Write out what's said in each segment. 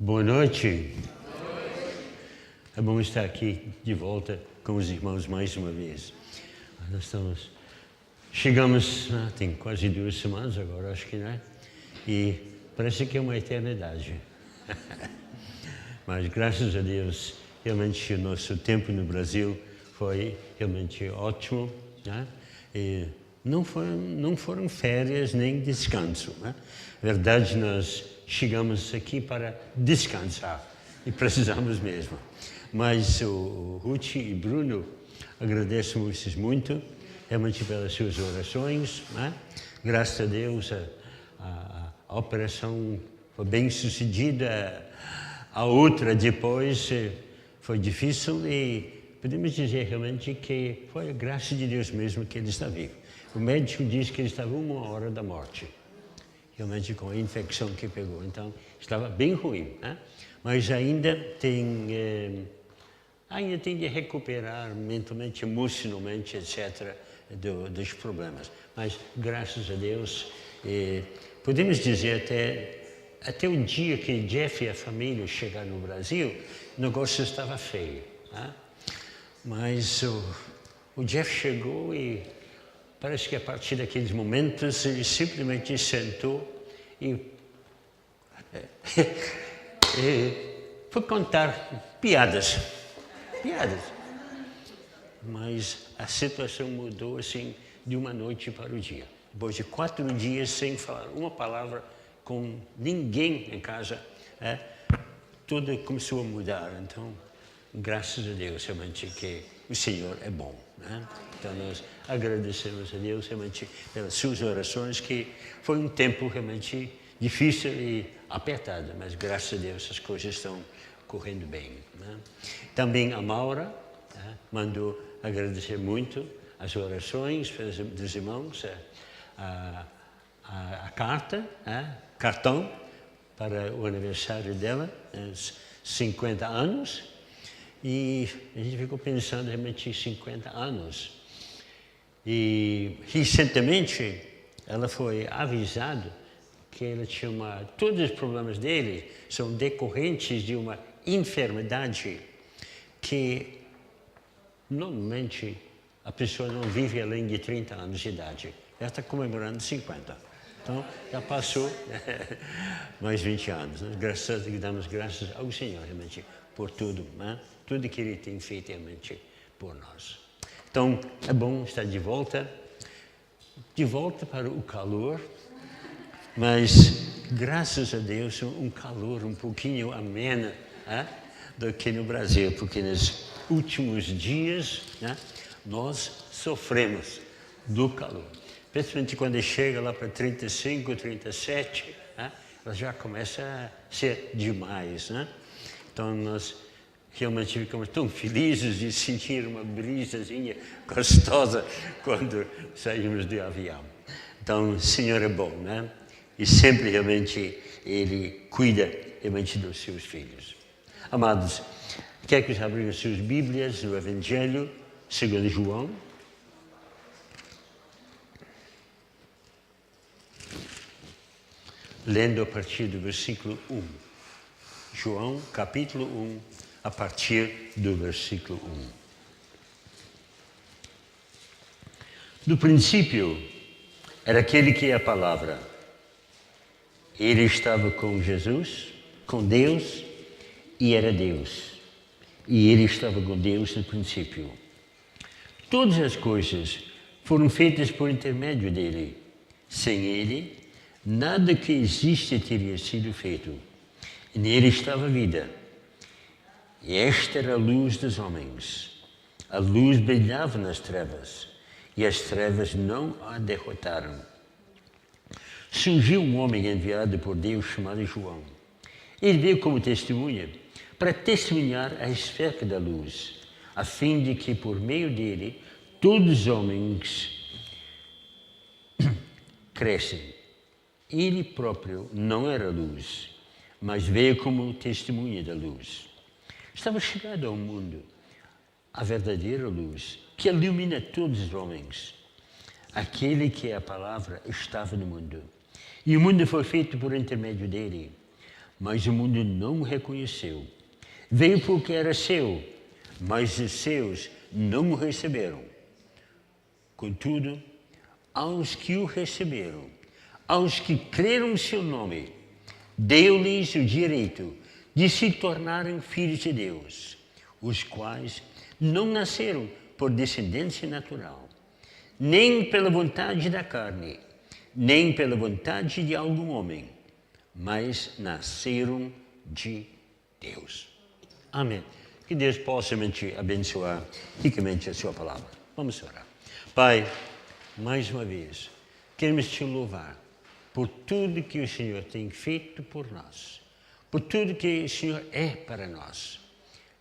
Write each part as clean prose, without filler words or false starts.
Boa noite. É bom estar aqui de volta com os irmãos mais uma vez. Chegamos, tem quase 2 semanas agora, acho que, né? E parece que é uma eternidade. Mas graças a Deus, realmente o nosso tempo no Brasil foi realmente ótimo, né? E não foram férias nem descanso, né? Na verdade, nós chegamos aqui para descansar e precisamos mesmo. Mas o Ruth e Bruno, agradeço vocês muito, realmente pelas suas orações, né? Graças a Deus a operação foi bem sucedida, a outra depois foi difícil e podemos dizer realmente que foi a graça de Deus mesmo que ele está vivo. O médico disse que ele estava 1 hora da morte, realmente com a infecção que pegou, então estava bem ruim, né? Mas ainda tem de recuperar mentalmente, emocionalmente, etc., dos problemas. Mas, graças a Deus, podemos dizer até o dia que Jeff e a família chegaram no Brasil, o negócio estava feio, né? Mas o Jeff chegou e parece que a partir daqueles momentos ele simplesmente sentou e foi contar piadas. Mas a situação mudou assim de uma noite para o dia. Depois de 4 dias sem falar uma palavra com ninguém em casa, tudo começou a mudar. Então, graças a Deus, realmente, que o Senhor é bom, né? Então, nós agradecemos a Deus, realmente, pelas suas orações, que foi um tempo realmente difícil e apertado, mas graças a Deus as coisas estão correndo bem, né? Também a Maura mandou agradecer muito as orações dos irmãos, a cartão para o aniversário dela, os 50 anos, e a gente ficou pensando realmente em 50 anos. E recentemente ela foi avisada que ela tinha todos os problemas dele são decorrentes de uma enfermidade que normalmente a pessoa não vive além de 30 anos de idade. Ela está comemorando 50. Então, já passou mais 20 anos. Né? Damos graças ao Senhor, realmente, por tudo, né? Tudo que Ele tem feito, realmente, por nós. Então, é bom estar de volta para o calor, mas, graças a Deus, um calor um pouquinho ameno, do que no Brasil, porque nos últimos dias, né, nós sofremos do calor. Principalmente quando chega lá para 35, 37, ela já começa a ser demais, né? Então nós realmente ficamos tão felizes de sentir uma brisazinha gostosa quando saímos do avião. Então o Senhor é bom, né? E sempre realmente Ele cuida realmente dos seus filhos. Amados, quero que abram as suas Bíblias no Evangelho segundo João. Lendo a partir do versículo 1. João, capítulo 1, a partir do versículo 1. No princípio, era aquele que é a palavra. Ele estava com Jesus, com Deus, e era Deus. E ele estava com Deus no princípio. Todas as coisas foram feitas por intermédio dele. Sem ele, nada que existe teria sido feito. E nele estava a vida. E esta era a luz dos homens. A luz brilhava nas trevas, e as trevas não a derrotaram. Surgiu um homem enviado por Deus chamado João. Ele veio como testemunha para testemunhar a esfera da luz, a fim de que, por meio dele, todos os homens crescem. Ele próprio não era luz, mas veio como testemunha da luz. Estava chegado ao mundo a verdadeira luz, que ilumina todos os homens. Aquele que é a palavra estava no mundo, e o mundo foi feito por intermédio dele, mas o mundo não o reconheceu. Veio porque era seu, mas os seus não o receberam. Contudo, aos que o receberam, aos que creram no seu nome, deu-lhes o direito de se tornarem filhos de Deus, os quais não nasceram por descendência natural, nem pela vontade da carne, nem pela vontade de algum homem, mas nasceram de Deus. Amém. Que Deus possa te abençoar ricamente a sua palavra. Vamos orar. Pai, mais uma vez, queremos te louvar por tudo que o Senhor tem feito por nós, por tudo que o Senhor é para nós.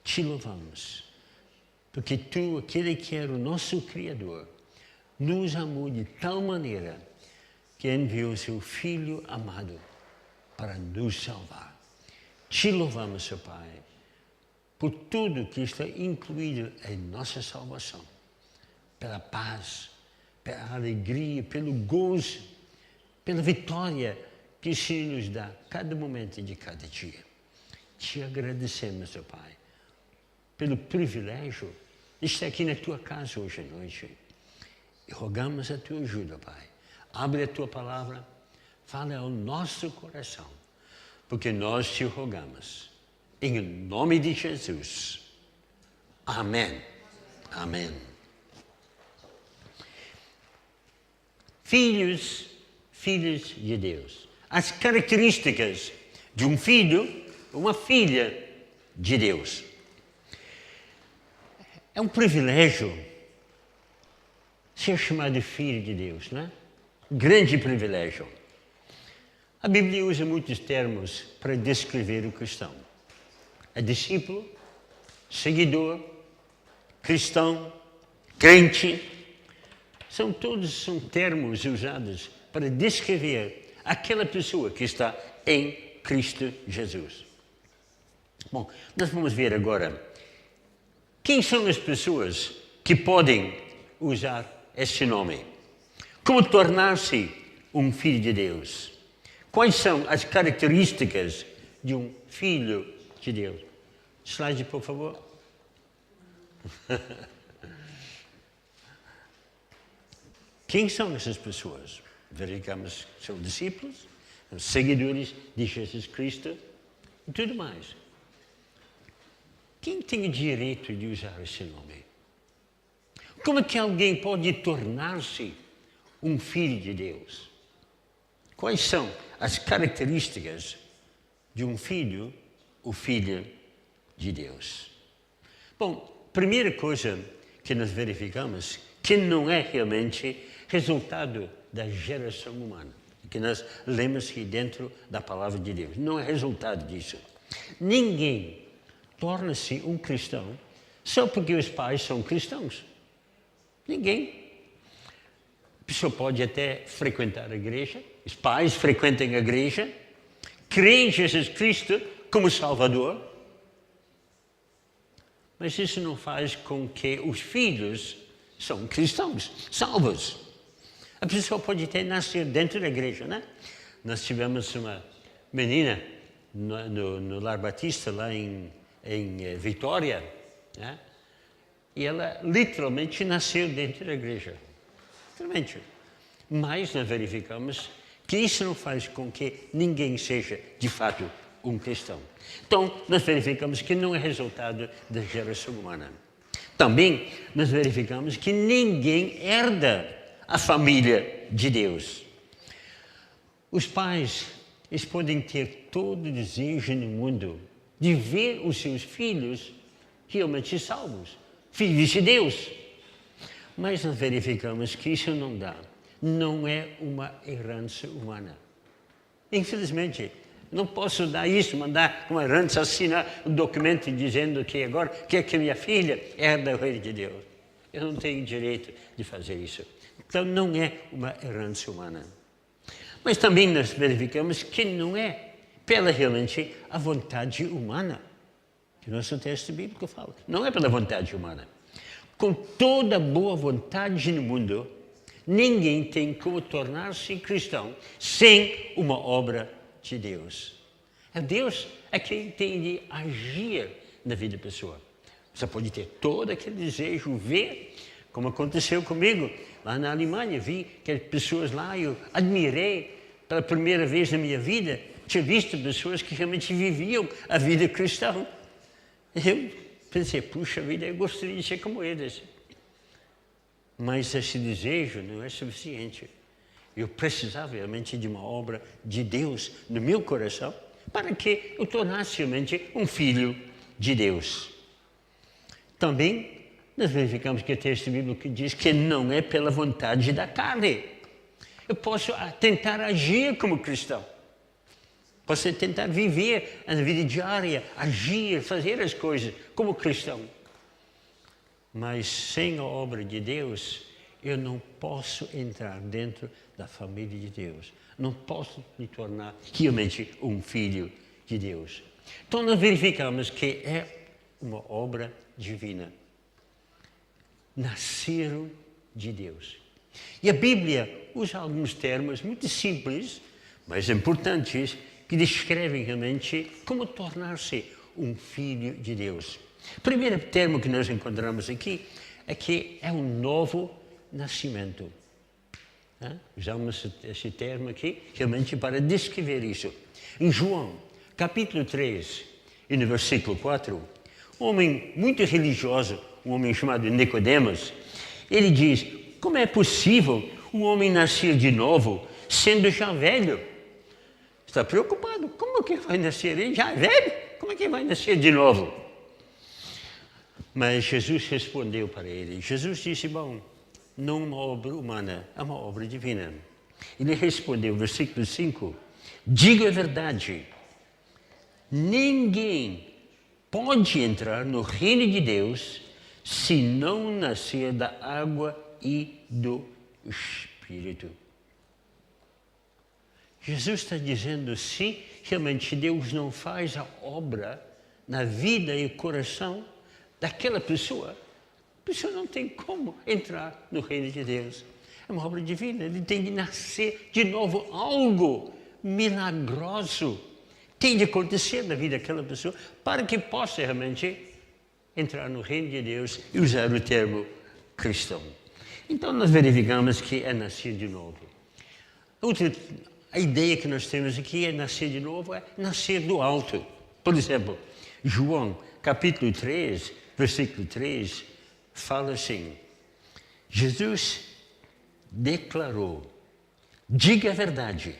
Te louvamos, porque Tu, aquele que era o nosso Criador, nos amou de tal maneira que enviou Seu Filho amado para nos salvar. Te louvamos, Seu Pai, por tudo que está incluído em nossa salvação, pela paz, pela alegria, pelo gozo, pela vitória que o Senhor nos dá cada momento de cada dia. Te agradecemos, Seu Pai, pelo privilégio de estar aqui na Tua casa hoje à noite. E rogamos a Tua ajuda, Pai. Abre a Tua palavra, fala ao nosso coração, porque nós te rogamos. Em nome de Jesus. Amém. Amém. Filhos de Deus. As características de um filho, uma filha de Deus. É um privilégio ser chamado filho de Deus, não é? Grande privilégio. A Bíblia usa muitos termos para descrever o cristão. É discípulo, seguidor, cristão, crente. São termos usados para descrever aquela pessoa que está em Cristo Jesus. Bom, nós vamos ver agora quem são as pessoas que podem usar este nome. Como tornar-se um filho de Deus? Quais são as características de um filho de Deus? Slide, por favor. Quem são essas pessoas? Verificamos que são discípulos, são seguidores de Jesus Cristo e tudo mais. Quem tem o direito de usar esse nome? Como é que alguém pode tornar-se um filho de Deus? Quais são as características de um filho, o filho de Deus? Bom, primeira coisa que nós verificamos, que não é realmente resultado da geração humana, que nós lemos aqui dentro da palavra de Deus. Não é resultado disso. Ninguém torna-se um cristão só porque os pais são cristãos. Ninguém. A pessoa pode até frequentar a igreja, os pais frequentam a igreja, creem em Jesus Cristo como Salvador, mas isso não faz com que os filhos são cristãos, salvos. A pessoa pode até nascer dentro da igreja, né? Nós tivemos uma menina no Lar Batista, lá em Vitória, né? E ela literalmente nasceu dentro da igreja. Literalmente. Mas nós verificamos que isso não faz com que ninguém seja, de fato, um cristão. Então, nós verificamos que não é resultado da geração humana. Também, nós verificamos que ninguém herda a família de Deus. Os pais, eles podem ter todo o desejo no mundo de ver os seus filhos realmente salvos, filhos de Deus. Mas nós verificamos que isso não dá. Não é uma herança humana. Infelizmente, não posso dar isso, mandar uma herança, assinar um documento dizendo que agora quer que minha filha herda o reino de Deus. Eu não tenho direito de fazer isso. Então, não é uma herança humana. Mas também nós verificamos que não é pela realmente a vontade humana. Que o nosso texto bíblico fala. Não é pela vontade humana. Com toda boa vontade no mundo, ninguém tem como tornar-se cristão sem uma obra de Deus. Deus é quem tem de agir na vida da pessoa. Você pode ter todo aquele desejo, ver, como aconteceu comigo lá na Alemanha. Vi que as pessoas lá, eu admirei pela primeira vez na minha vida. Tinha visto pessoas que realmente viviam a vida cristã. Eu pensei, puxa vida, eu gostaria de ser como eles. Mas esse desejo não é suficiente. Eu precisava realmente de uma obra de Deus no meu coração para que eu tornasse realmente um filho de Deus. Também nós verificamos que o texto bíblico diz que não é pela vontade da carne. Eu posso tentar agir como cristão. Posso tentar viver a vida diária, agir, fazer as coisas como cristão. Mas sem a obra de Deus, eu não posso entrar dentro da família de Deus. Não posso me tornar realmente um filho de Deus. Então nós verificamos que é uma obra divina. Nasceram de Deus. E a Bíblia usa alguns termos muito simples, mas importantes, que descrevem realmente como tornar-se um filho de Deus. O primeiro termo que nós encontramos aqui é que é um novo nascimento. Usamos esse termo aqui realmente para descrever isso. Em João, capítulo 3, e no versículo 4, um homem muito religioso, um homem chamado Nicodemos, ele diz, como é possível um homem nascer de novo sendo já velho? Está preocupado, como que vai nascer? Ele já é velho, como é que vai nascer de novo? Mas Jesus respondeu para ele, Jesus disse, bom, não é uma obra humana, é uma obra divina. Ele respondeu, versículo 5, digo a verdade, ninguém pode entrar no reino de Deus se não nascer da água e do Espírito. Jesus está dizendo, sim, realmente Deus não faz a obra na vida e coração daquela pessoa. A pessoa não tem como entrar no reino de Deus. É uma obra divina, ele tem de nascer de novo, algo milagroso tem de acontecer na vida daquela pessoa para que possa realmente entrar no reino de Deus e usar o termo cristão. Então nós verificamos que é nascer de novo. A ideia que nós temos aqui é nascer de novo, é nascer do alto. Por exemplo, João, capítulo 3, versículo 3, fala assim, Jesus declarou, diga a verdade,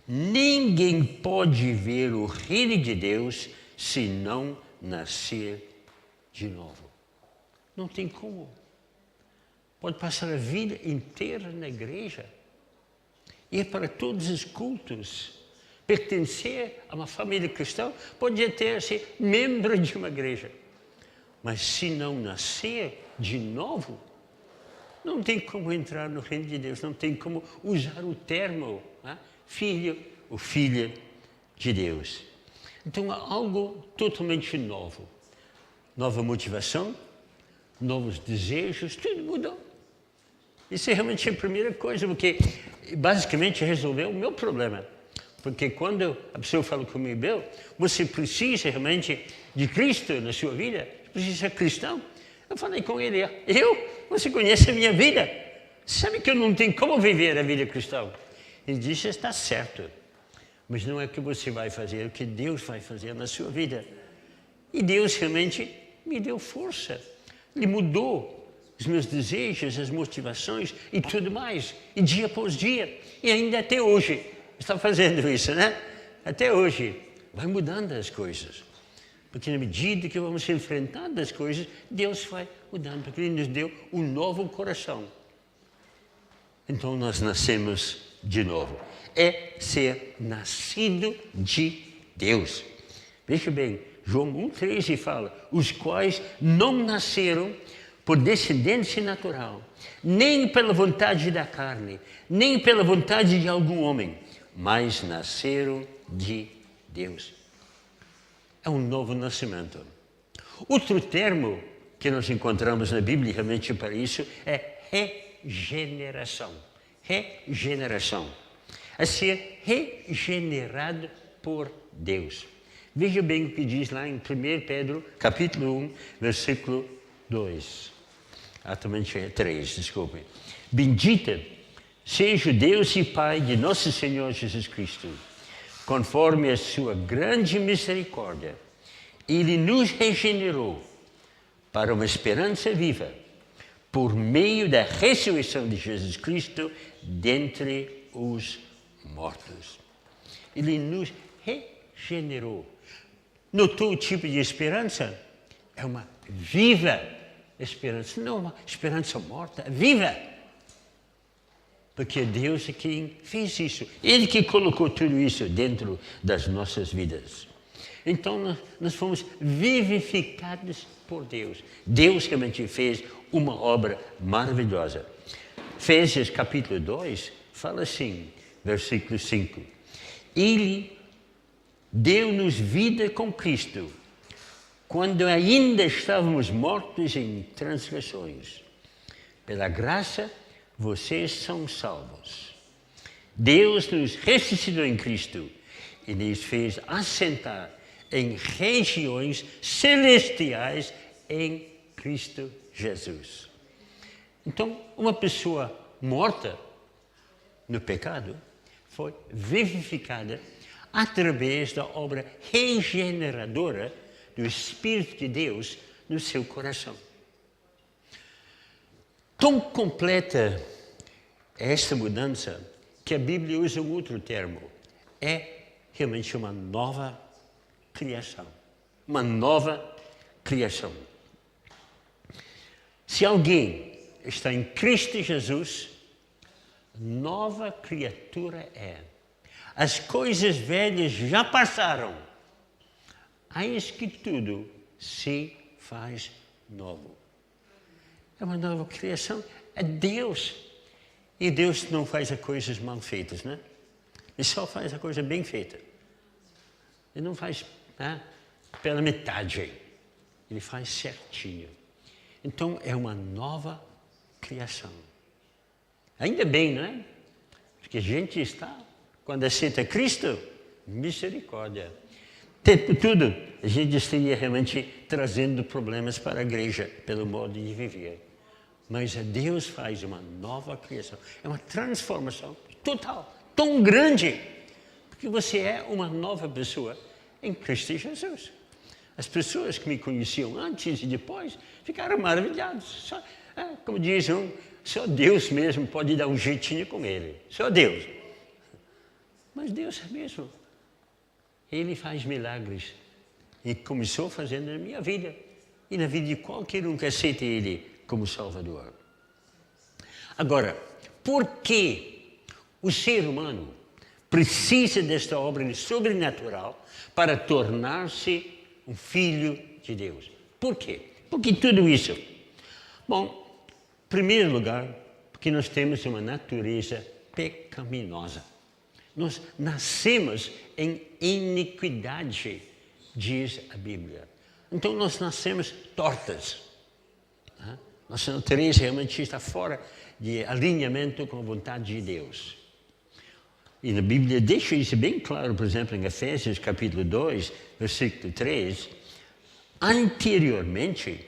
ninguém pode ver o reino de Deus se não nascer de novo. Não tem como. Pode passar a vida inteira na igreja, ir para todos os cultos, pertencer a uma família cristã, pode até ser membro de uma igreja. Mas se não nascer de novo, não tem como entrar no reino de Deus, não tem como usar o termo filho ou filha de Deus. Então, é algo totalmente novo. Nova motivação, novos desejos, tudo mudou. Isso é realmente a primeira coisa, porque basicamente resolveu o meu problema. Porque quando a pessoa fala comigo, você precisa realmente de Cristo na sua vida, precisa ser cristão. Eu falei com ele, você conhece a minha vida, sabe que eu não tenho como viver a vida cristã. Ele disse, está certo, mas não é o que você vai fazer, é o que Deus vai fazer na sua vida. E Deus realmente me deu força, Ele mudou os meus desejos, as motivações e tudo mais, e dia após dia, e ainda até hoje, está fazendo isso, né? Até hoje, vai mudando as coisas. Porque na medida que vamos enfrentando as coisas, Deus vai mudando, porque Ele nos deu um novo coração. Então nós nascemos de novo. É ser nascido de Deus. Veja bem, João 1,13 fala, os quais não nasceram por descendência natural, nem pela vontade da carne, nem pela vontade de algum homem, mas nasceram de Deus. É um novo nascimento. Outro termo que nós encontramos na Bíblia realmente para isso é regeneração. Regeneração. É ser regenerado por Deus. Veja bem o que diz lá em 1 Pedro, capítulo 1, versículo 2. Atualmente é 3, desculpem. Bendita seja o Deus e Pai de nosso Senhor Jesus Cristo. Conforme a sua grande misericórdia, Ele nos regenerou para uma esperança viva, por meio da ressurreição de Jesus Cristo dentre os mortos. Ele nos regenerou. Notou o tipo de esperança? É uma viva esperança, não uma esperança morta, viva. Porque Deus é quem fez isso. Ele que colocou tudo isso dentro das nossas vidas. Então, nós fomos vivificados por Deus. Deus realmente fez uma obra maravilhosa. Efésios capítulo 2 fala assim, versículo 5. Ele deu-nos vida com Cristo, quando ainda estávamos mortos em transgressões. Pela graça, vocês são salvos. Deus nos ressuscitou em Cristo e nos fez assentar em regiões celestiais em Cristo Jesus. Então, uma pessoa morta no pecado foi vivificada através da obra regeneradora do Espírito de Deus no seu coração. Tão completa é esta mudança que a Bíblia usa um outro termo. É realmente uma nova criação. Uma nova criação. Se alguém está em Cristo Jesus, nova criatura é. As coisas velhas já passaram. Eis que tudo se faz novo. É uma nova criação. É Deus. E Deus não faz as coisas mal feitas, né? Ele só faz a coisa bem feita. Ele não faz pela metade. Ele faz certinho. Então, é uma nova criação. Ainda bem, não é? Porque a gente está, quando aceita Cristo, misericórdia. Tudo, a gente estaria realmente trazendo problemas para a igreja, pelo modo de viver. Mas Deus faz uma nova criação. É uma transformação total, tão grande, porque você é uma nova pessoa em Cristo Jesus. As pessoas que me conheciam antes e depois ficaram maravilhadas. Como diz só Deus mesmo pode dar um jeitinho com ele. Só Deus. Mas Deus é mesmo. Ele faz milagres. E começou fazendo na minha vida. E na vida de qualquer um que aceite Ele como Salvador. Agora, por que o ser humano precisa desta obra sobrenatural para tornar-se um filho de Deus? Por quê? Por que tudo isso? Bom, em primeiro lugar, porque nós temos uma natureza pecaminosa. Nós nascemos em iniquidade, diz a Bíblia. Então, nós nascemos tortas. Nossa natureza realmente está fora de alinhamento com a vontade de Deus. E na Bíblia deixa isso bem claro, por exemplo, em Efésios capítulo 2, versículo 3. Anteriormente,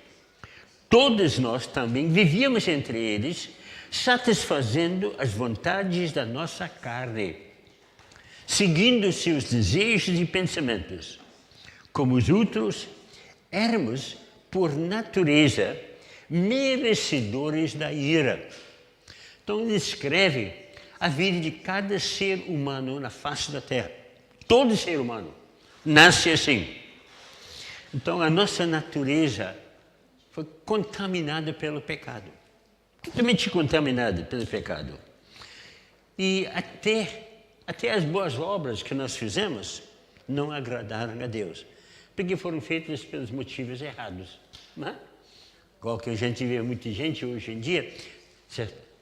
todos nós também vivíamos entre eles, satisfazendo as vontades da nossa carne, seguindo seus desejos e pensamentos. Como os outros, éramos, por natureza, merecedores da ira. Então, ele escreve a vida de cada ser humano na face da terra. Todo ser humano nasce assim. Então, a nossa natureza foi contaminada pelo pecado. Totalmente contaminada pelo pecado. E até as boas obras que nós fizemos não agradaram a Deus. Porque foram feitas pelos motivos errados. Não é? Igual que a gente vê muita gente hoje em dia,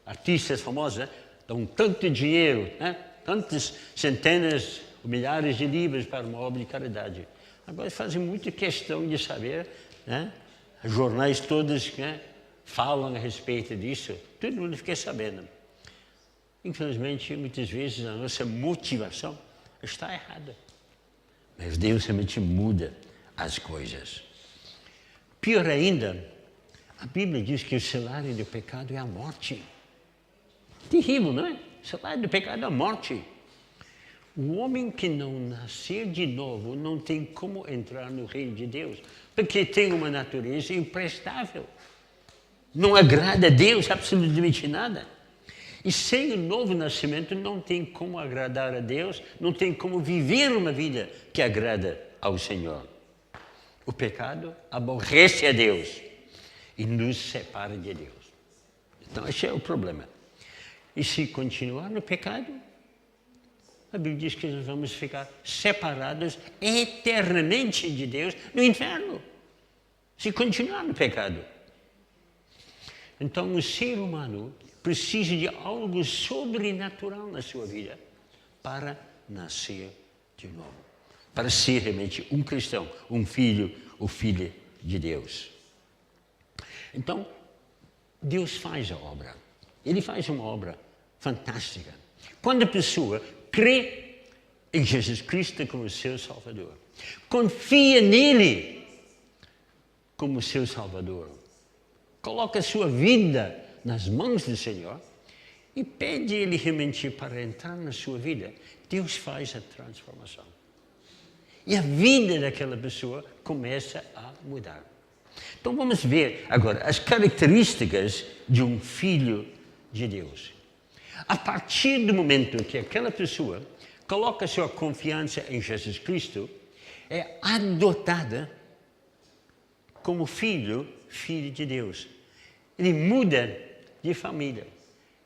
artistas famosos, né? Dão tanto dinheiro, né? Tantas centenas, milhares de livros para uma obra de caridade. Agora fazem muita questão de saber, né? Os jornais todos, né, falam a respeito disso. Todo mundo fica sabendo. Infelizmente, muitas vezes a nossa motivação está errada. Mas Deus realmente muda as coisas. Pior ainda, a Bíblia diz que o salário do pecado é a morte. Terrível, não é? O salário do pecado é a morte. O homem que não nascer de novo não tem como entrar no reino de Deus, porque tem uma natureza imprestável. Não agrada a Deus absolutamente nada. E sem o novo nascimento não tem como agradar a Deus, não tem como viver uma vida que agrada ao Senhor. O pecado aborrece a Deus e nos separa de Deus. Então, esse é o problema. E se continuar no pecado, a Bíblia diz que nós vamos ficar separados eternamente de Deus no inferno, se continuar no pecado. Então, o ser humano precisa de algo sobrenatural na sua vida para nascer de novo, para ser realmente um cristão, um filho ou filha de Deus. Então, Deus faz a obra. Ele faz uma obra fantástica. Quando a pessoa crê em Jesus Cristo como seu Salvador, confia nele como seu Salvador, coloca a sua vida nas mãos do Senhor e pede Ele realmente para entrar na sua vida, Deus faz a transformação. E a vida daquela pessoa começa a mudar. Então vamos ver agora as características de um filho de Deus. A partir do momento que aquela pessoa coloca sua confiança em Jesus Cristo, é adotada como filha de Deus. Ele muda de família.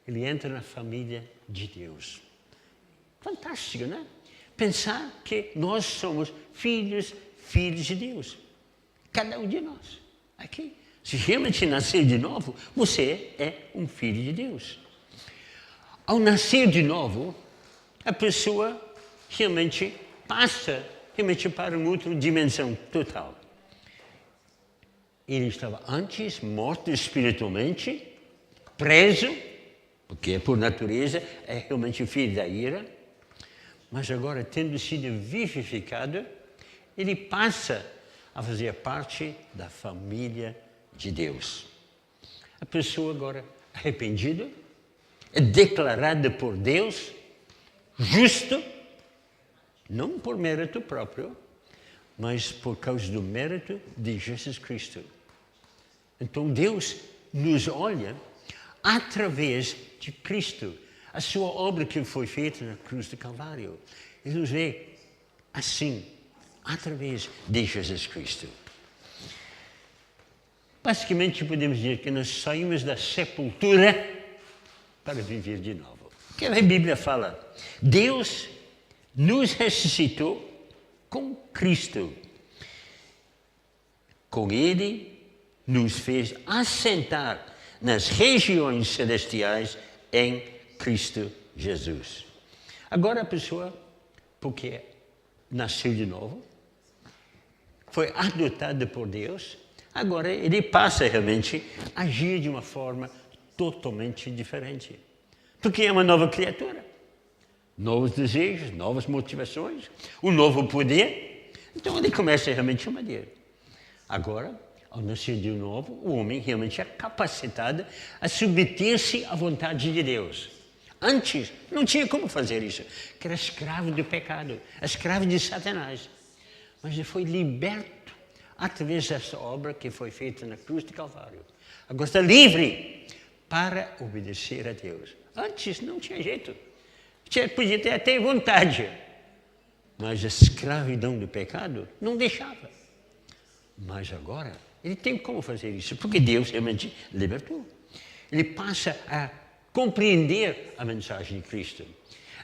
Ele entra na família de Deus. Fantástico, não é? Pensar que nós somos filhos de Deus. Cada um de nós. Aqui. Se realmente nascer de novo, você é um filho de Deus. Ao nascer de novo, a pessoa realmente passa para uma outra dimensão total. Ele estava antes morto espiritualmente, preso, porque por natureza é realmente filho da ira, mas agora, tendo sido vivificado, ele passa a fazer parte da família de Deus. A pessoa agora arrependida, é declarada por Deus justo, não por mérito próprio, mas por causa do mérito de Jesus Cristo. Então Deus nos olha através de Cristo, a sua obra que foi feita na cruz do Calvário. Ele nos vê assim, através de Jesus Cristo. Basicamente podemos dizer que nós saímos da sepultura para viver de novo. Porque a Bíblia fala, Deus nos ressuscitou com Cristo. Com Ele nos fez assentar nas regiões celestiais em Cristo Jesus. Agora a pessoa, porque nasceu de novo, foi adotada por Deus, agora ele passa realmente a agir de uma forma totalmente diferente. Porque é uma nova criatura. Novos desejos, novas motivações, um novo poder. Então ele começa realmente a mudar. Agora, ao nascer de novo, o homem realmente é capacitado a submeter-se à vontade de Deus. Antes, não tinha como fazer isso, que era escravo do pecado, escravo de Satanás. Mas ele foi liberto através dessa obra que foi feita na cruz de Calvário. Agora está livre para obedecer a Deus. Antes não tinha jeito. Podia ter até vontade, mas a escravidão do pecado não deixava. Mas agora ele tem como fazer isso, porque Deus realmente libertou. Ele passa a compreender a mensagem de Cristo.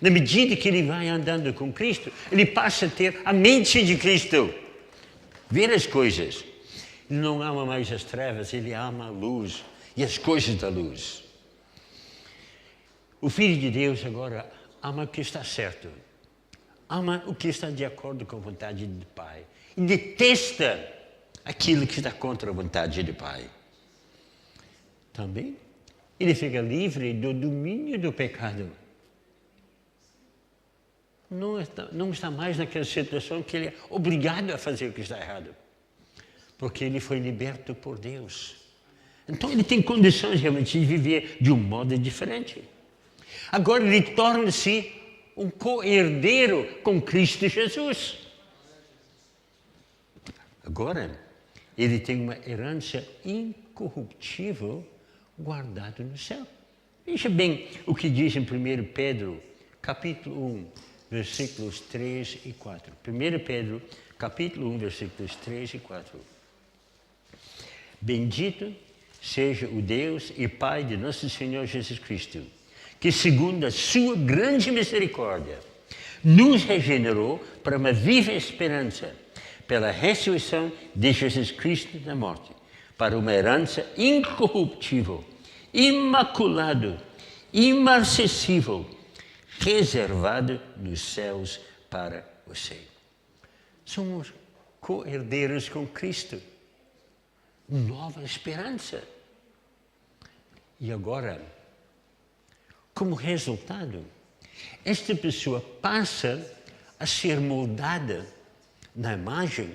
Na medida que ele vai andando com Cristo, ele passa a ter a mente de Cristo. Ver as coisas. Ele não ama mais as trevas, ele ama a luz e as coisas da luz. O Filho de Deus agora ama o que está certo. Ama o que está de acordo com a vontade do Pai. E detesta aquilo que está contra a vontade do Pai. Também, ele fica livre do domínio do pecado. não está mais naquela situação que ele é obrigado a fazer o que está errado. Porque ele foi liberto por Deus. Então ele tem condições realmente de viver de um modo diferente. Agora ele torna-se um co-herdeiro com Cristo Jesus. Agora ele tem uma herança incorruptível guardada no céu. Veja bem o que diz em 1 Pedro, capítulo 1, versículos 3 e 4. 1 Pedro, capítulo 1, versículos 3 e 4. Bendito seja o Deus e Pai de nosso Senhor Jesus Cristo, que segundo a sua grande misericórdia, nos regenerou para uma viva esperança, pela ressurreição de Jesus Cristo da morte, para uma herança incorruptível, imaculado, imarcessível, reservado nos céus para você. Somos co-herdeiros com Cristo. Nova esperança. E agora, como resultado, esta pessoa passa a ser moldada na imagem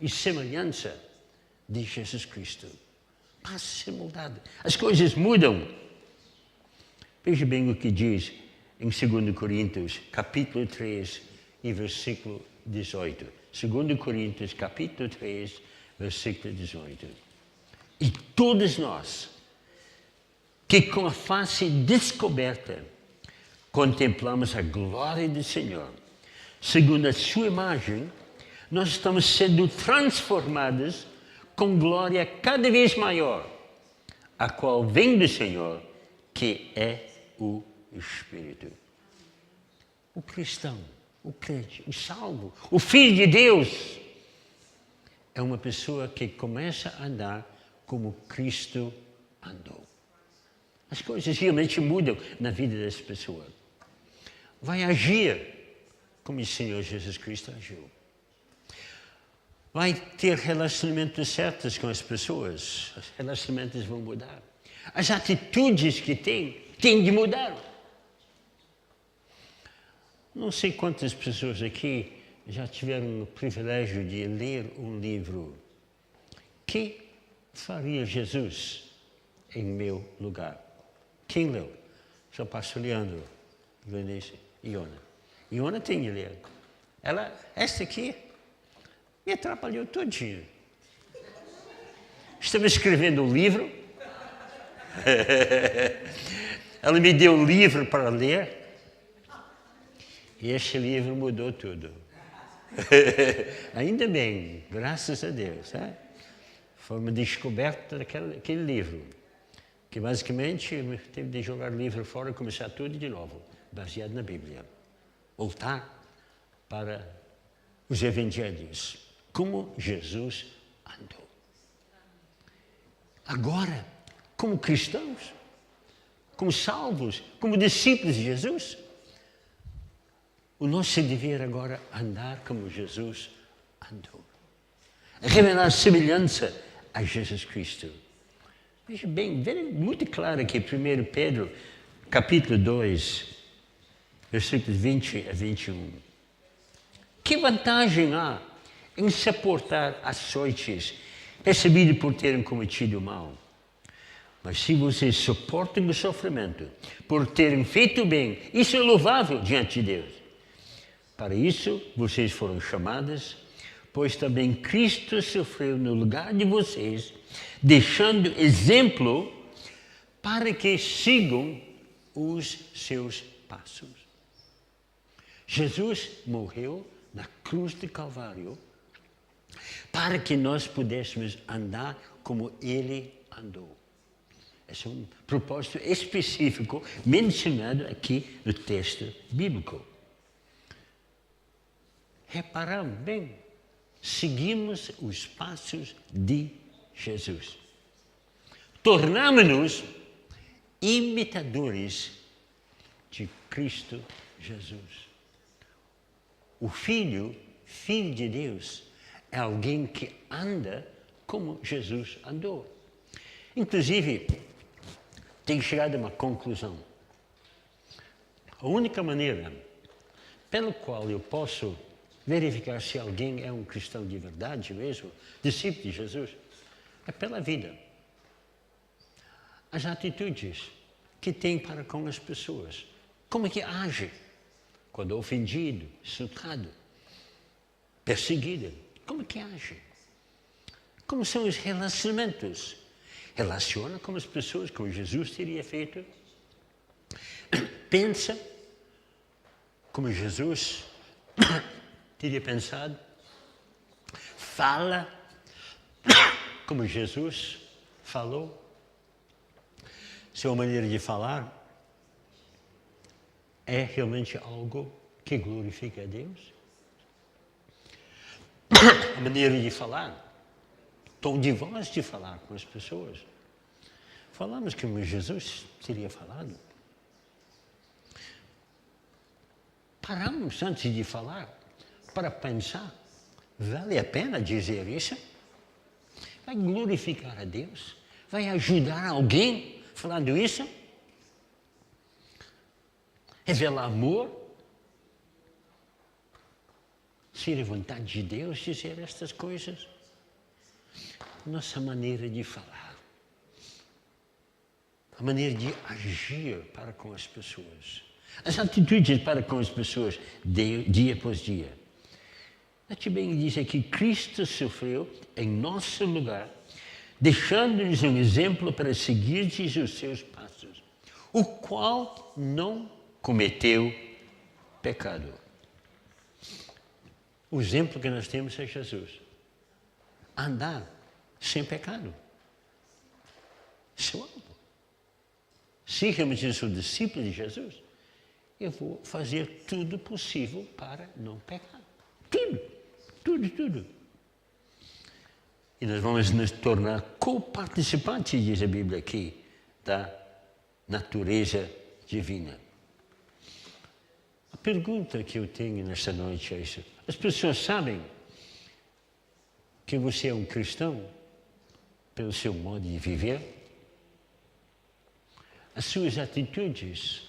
e semelhança de Jesus Cristo. Passa a ser moldada. As coisas mudam. Veja bem o que diz em 2 Coríntios, capítulo 3 e versículo 18. 2 Coríntios, capítulo 3, versículo 18. E todos nós, que com a face descoberta contemplamos a glória do Senhor, segundo a sua imagem, nós estamos sendo transformados com glória cada vez maior, a qual vem do Senhor, que é o Espírito. O cristão, o crente, o salvo, o Filho de Deus, é uma pessoa que começa a andar como Cristo andou. As coisas realmente mudam na vida dessa pessoa. Vai agir como o Senhor Jesus Cristo agiu. Vai ter relacionamentos certos com as pessoas. Os relacionamentos vão mudar. As atitudes que têm de mudar. Não sei quantas pessoas aqui já tiveram o privilégio de ler um livro. Que faria Jesus em meu lugar? Quem leu? Só pastor Leandro, Glendice e Iona. Iona tem de ler. Esta aqui, me atrapalhou todinho. Estava escrevendo um livro. Ela me deu um livro para ler. E este livro mudou tudo. Ainda bem, graças a Deus. Foi uma descoberta daquele livro. Que basicamente teve de jogar o livro fora e começar tudo de novo, baseado na Bíblia. Voltar para os evangelhos. Como Jesus andou. Agora, como cristãos, como salvos, como discípulos de Jesus, o nosso dever agora é andar como Jesus andou. Revelar semelhança a Jesus Cristo. Veja bem, muito claro aqui, 1 Pedro, capítulo 2, versículos 20 a 21. Que vantagem há em suportar açoites recebidos por terem cometido o mal? Mas se vocês suportam o sofrimento por terem feito o bem, isso é louvável diante de Deus. Para isso, vocês foram chamados, pois também Cristo sofreu no lugar de vocês, deixando exemplo para que sigam os seus passos. Jesus morreu na cruz de Calvário para que nós pudéssemos andar como Ele andou. Esse é um propósito específico mencionado aqui no texto bíblico. Reparamos bem, seguimos os passos de Jesus. Tornamos-nos imitadores de Cristo Jesus. O Filho de Deus, é alguém que anda como Jesus andou. Inclusive, tem chegado a uma conclusão. A única maneira pelo qual eu posso verificar se alguém é um cristão de verdade mesmo, discípulo de Jesus, é pela vida. As atitudes que tem para com as pessoas. Como é que age quando ofendido, insultado, perseguido? Como é que age? Como são os relacionamentos? Relaciona com as pessoas como Jesus teria feito. Pensa como Jesus teria pensado. Fala como Jesus falou. Sua maneira de falar é realmente algo que glorifica a Deus? A maneira de falar, tom de voz de falar com as pessoas. Falamos como Jesus teria falado. Paramos antes de falar para pensar, vale a pena dizer isso? Vai glorificar a Deus? Vai ajudar alguém falando isso? Revelar amor? Ser a vontade de Deus dizer estas coisas? Nossa maneira de falar. A maneira de agir para com as pessoas. As atitudes para com as pessoas, dia após dia. Também diz aqui, Cristo sofreu em nosso lugar, deixando-nos um exemplo para seguirdes os seus passos, o qual não cometeu pecado. O exemplo que nós temos é Jesus. Andar sem pecado. Isso é o alvo. Se realmente eu sou discípulo de Jesus, eu vou fazer tudo possível para não pecar. Tudo. E nós vamos nos tornar co-participantes, diz a Bíblia aqui, da natureza divina. A pergunta que eu tenho nesta noite é isso. As pessoas sabem que você é um cristão pelo seu modo de viver? As suas atitudes,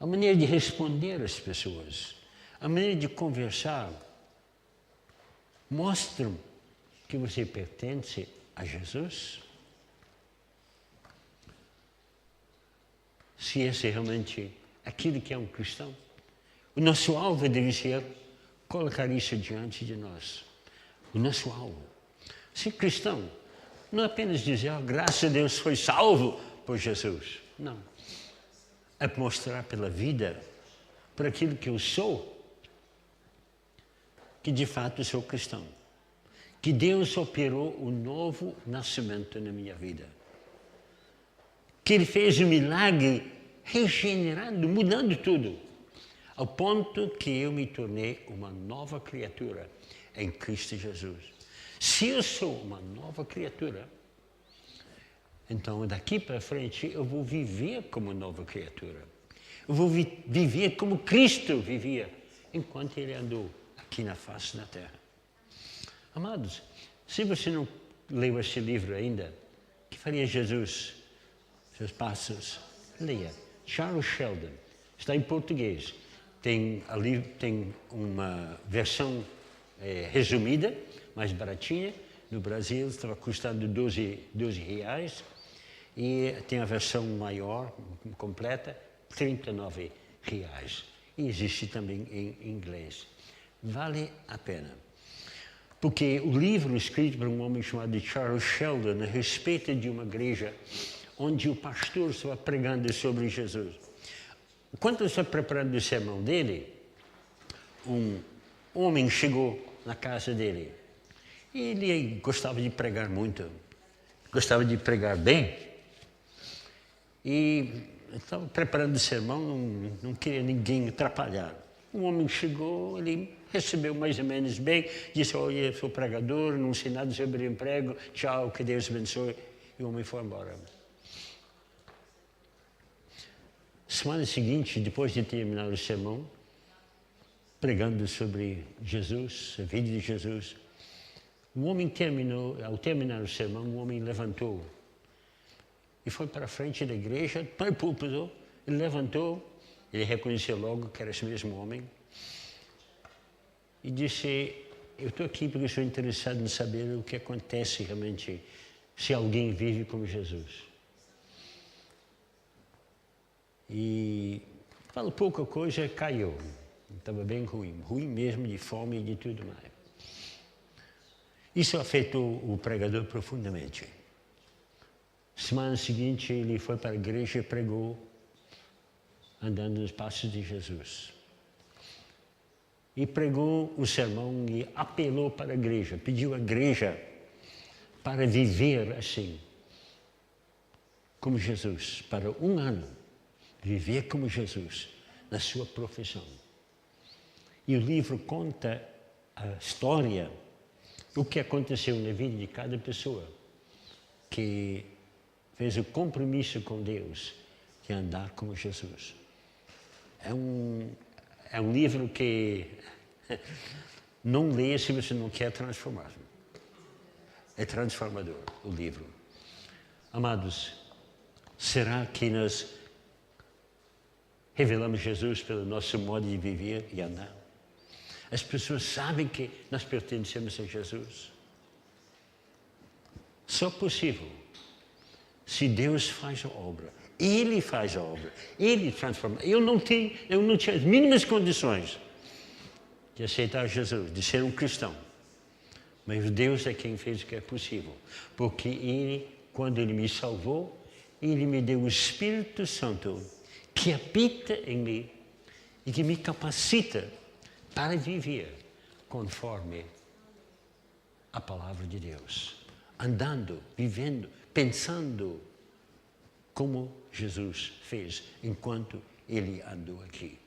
a maneira de responder às pessoas, a maneira de conversar, mostram que você pertence a Jesus? Se esse é realmente aquilo que é um cristão, o nosso alvo deve ser colocar isso diante de nós. O nosso alvo. Ser cristão não é apenas dizer, graças a Deus foi salvo por Jesus. Não. É mostrar pela vida, por aquilo que eu sou, que de fato sou cristão. Que Deus operou um novo nascimento na minha vida. Que Ele fez um milagre regenerando, mudando tudo. Ao ponto que eu me tornei uma nova criatura em Cristo Jesus. Se eu sou uma nova criatura, então daqui para frente eu vou viver como nova criatura. Eu vou viver como Cristo vivia enquanto Ele andou aqui na face da terra. Amados, se você não leu esse livro ainda, que faria Jesus? Seus passos? Leia. Charles Sheldon. Está em português. Tem uma versão resumida, mais baratinha. No Brasil estava custando 12 reais. E tem a versão maior, completa, 39 reais. E existe também em inglês. Vale a pena. Porque o livro escrito por um homem chamado Charles Sheldon a respeito de uma igreja onde o pastor estava pregando sobre Jesus. Enquanto ele estava preparando o sermão dele, um homem chegou na casa dele. Ele gostava de pregar muito, gostava de pregar bem. E estava preparando o sermão, não queria ninguém atrapalhar. Um homem chegou, ele recebeu mais ou menos bem, disse, olha, eu sou pregador, não sei nada sobre emprego, tchau, que Deus abençoe. E o homem foi embora. Semana seguinte, depois de terminar o sermão, pregando sobre Jesus, a vida de Jesus, o homem terminou, ao terminar o sermão, o homem levantou e foi para a frente da igreja, para o púlpito, ele levantou Ele reconheceu logo que era esse mesmo homem e disse: eu estou aqui porque estou interessado em saber o que acontece realmente se alguém vive como Jesus. E falou pouca coisa, caiu. Estava bem ruim mesmo, de fome e de tudo mais. Isso afetou o pregador profundamente. Semana seguinte, ele foi para a igreja e pregou, andando nos passos de Jesus. E pregou o sermão e apelou para a igreja, pediu à igreja para viver assim, como Jesus, para um ano, viver como Jesus, na sua profissão. E o livro conta a história, o que aconteceu na vida de cada pessoa que fez o compromisso com Deus de andar como Jesus. É um livro que não lê se você não quer transformar. É transformador o livro. Amados, será que nós revelamos Jesus pelo nosso modo de viver e andar? As pessoas sabem que nós pertencemos a Jesus. Só possível se Deus faz a obra. Ele faz a obra. Ele transforma. Eu não tinha as mínimas condições de aceitar Jesus, de ser um cristão. Mas Deus é quem fez o que é possível. Porque Ele, quando Ele me salvou, Ele me deu o Espírito Santo que habita em mim e que me capacita para viver conforme a palavra de Deus. Andando, vivendo, pensando como Jesus fez enquanto Ele andou aqui.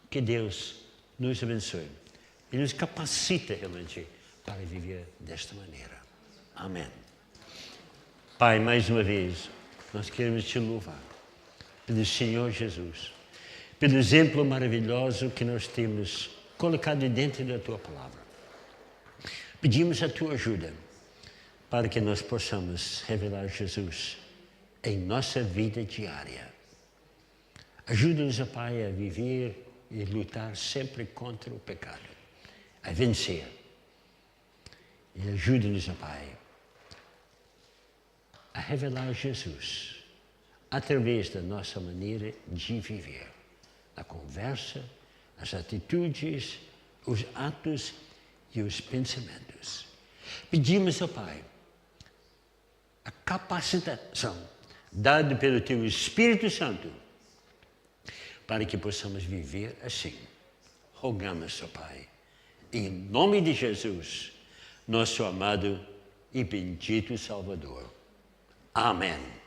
Que Deus nos abençoe e nos capacita realmente para viver desta maneira. Amém. Pai, mais uma vez, nós queremos Te louvar pelo Senhor Jesus, pelo exemplo maravilhoso que nós temos colocado dentro da Tua palavra. Pedimos a Tua ajuda para que nós possamos revelar Jesus em nossa vida diária. Ajuda-nos, Pai, a viver e lutar sempre contra o pecado, a vencer. E ajuda-nos, Pai, a revelar Jesus através da nossa maneira de viver, a conversa, as atitudes, os atos e os pensamentos. Pedimos, Pai, a capacitação dada pelo Teu Espírito Santo para que possamos viver assim. Rogamos, Pai, em nome de Jesus, nosso amado e bendito Salvador. Amém.